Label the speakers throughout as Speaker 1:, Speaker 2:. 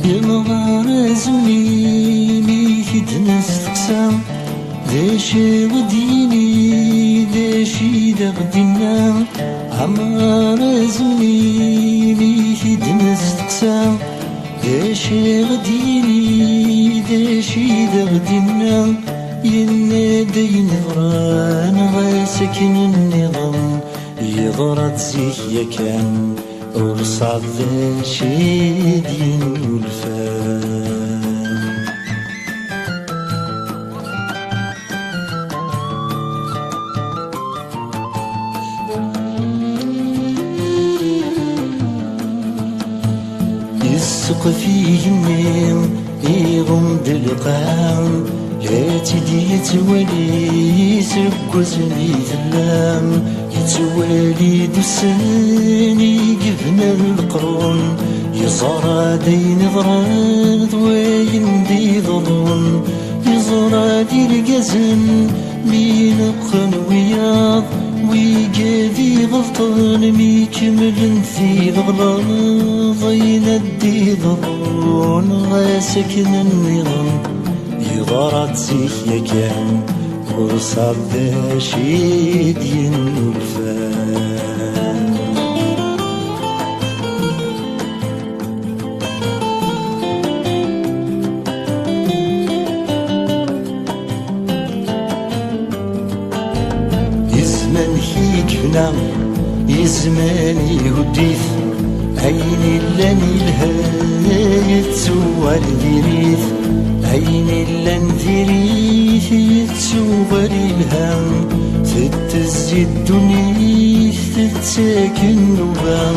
Speaker 1: ينظر زميلي كدنس تقسام داشي غديني داشي دا غدينا عمار زميلي كدنس تقسام داشي غديني داشي دا غدينا ينادي ينظران غاسكن النظام يغرد زيك يا كان ورصاد شي دين الفان يسق فيه النيم يغمض القام هاتي دي يتولي سكوزني ثلام يتوالي دوساني قفنا القرون يزرى دين ضران ضوين دي ظلون يزرى دي القزن مين قن وياض ويقاذي غلطان ميكمل في الغلاظ يندي ظلون غاسكن النظام يغرد زيك يا كان ورصاد شي دين الفان يزمن هيكنا يزمن يهديث عيني لاني الهاية تسوى الدريث عيني لندريث يتسوى الهام تتزي الدنيا تتساكن نبام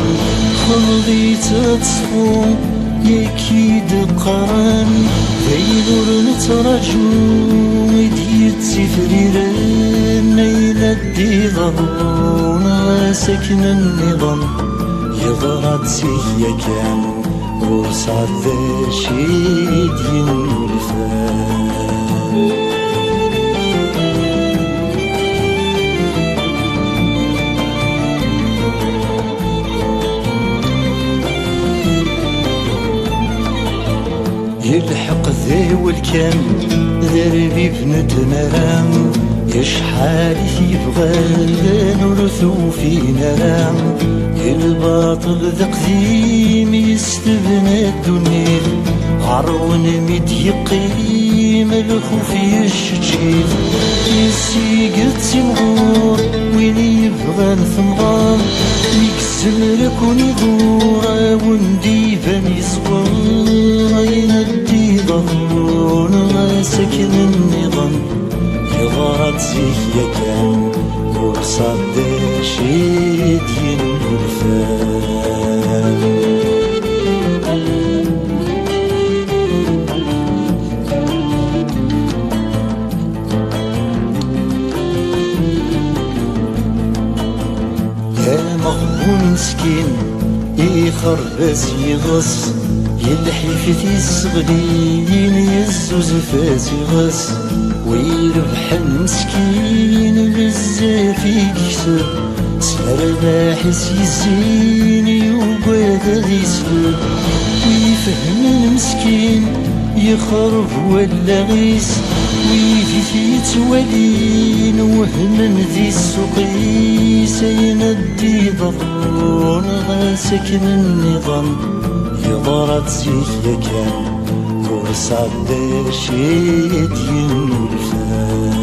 Speaker 1: خلطي تتصفو يكيد قران ذيلور نترجو يدير تسفريران يندي ظهرون سكن النظام يغرد زيك يا كان ورصاد شي دين الفان يلحق ذي والكام ذربي بنت مرام يشحال يبغى نرثو في نرام الباطل ذا قديم يستبنى الدنيا عرون ميد يقيم الخوف يشجيل يسيق تسمغور وين يبغى الثمغار يكسم لكون يغور وندي بني صغار يندي ظهرون سكن النظام يغرد زيك يا كان ورصاد شي دين الفان يا مغبون مسكين يخربز يغص يلحي في الصغلين يزوز فاس يغص ويربح المسكين بزاف يكسب سهر باحس يزين يوقاد يسلب ويفهم المسكين يخرب ولا غيس ويفي يتولين وهم ذي السقيس يندي ضرون غاسكن النظام يضرب زيك يا كان ورصاد شي دين الفان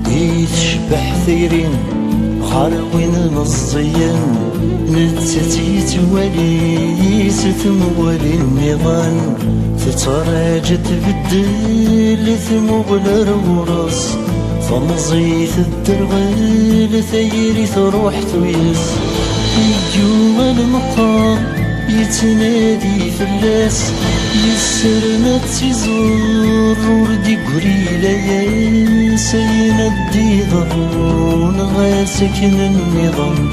Speaker 1: يتشبح ثيرين خاروين مزيان نتتي توالي ستموالي النظام تتراجع تبدل ثمغل روراس فمزيت الدرغل ثيري تروح تويس يجوا المقام يتنادي في اللاس يسرنا تيزور وردي قريلة يا سيندي ضرون غاسكن النظام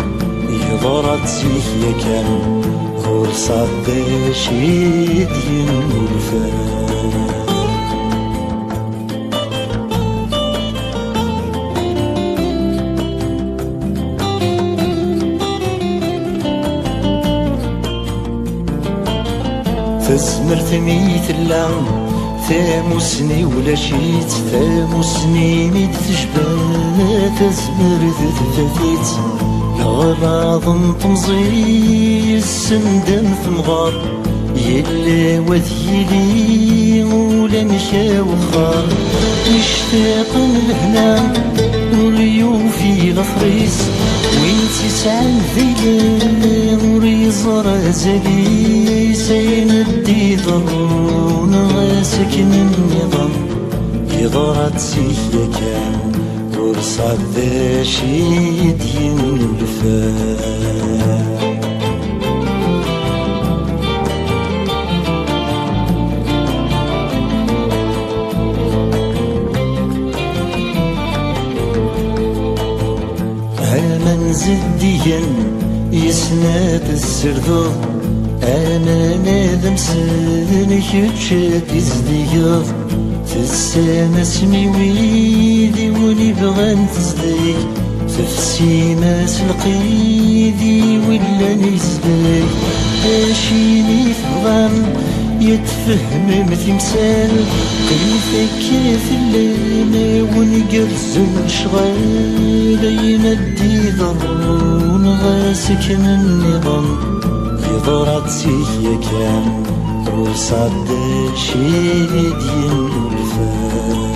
Speaker 1: يضرت سيح يكان غور صداش يدين الفان تسمرت ميت اللعن ثاموسني ولا شيت ثاموسني ميت تشبه تسمرت تفتيت الغراض تمزي السندن في مغار يلي وذيلي ولا مشا وخار مشتاق لهنا وليوفي غفريس وين تسعى ذيلا وريزر زبي سيندي ضرون غاسكن النظام يضرت سيح كان ورصاد ذا شيدين الفان من زديا يسناد السردو انا نادم سنك تشاد يزديض تسامى سمي ويدي ولي بغان تزديك تفسيما سلقيدي ولا نزديك اشيني فضام يتفهم تمثال كيفك كيف الليل ونقرز الشغال يندي ضرون غاسكن النظام يضرت سيح كان وصاد شيدين الفان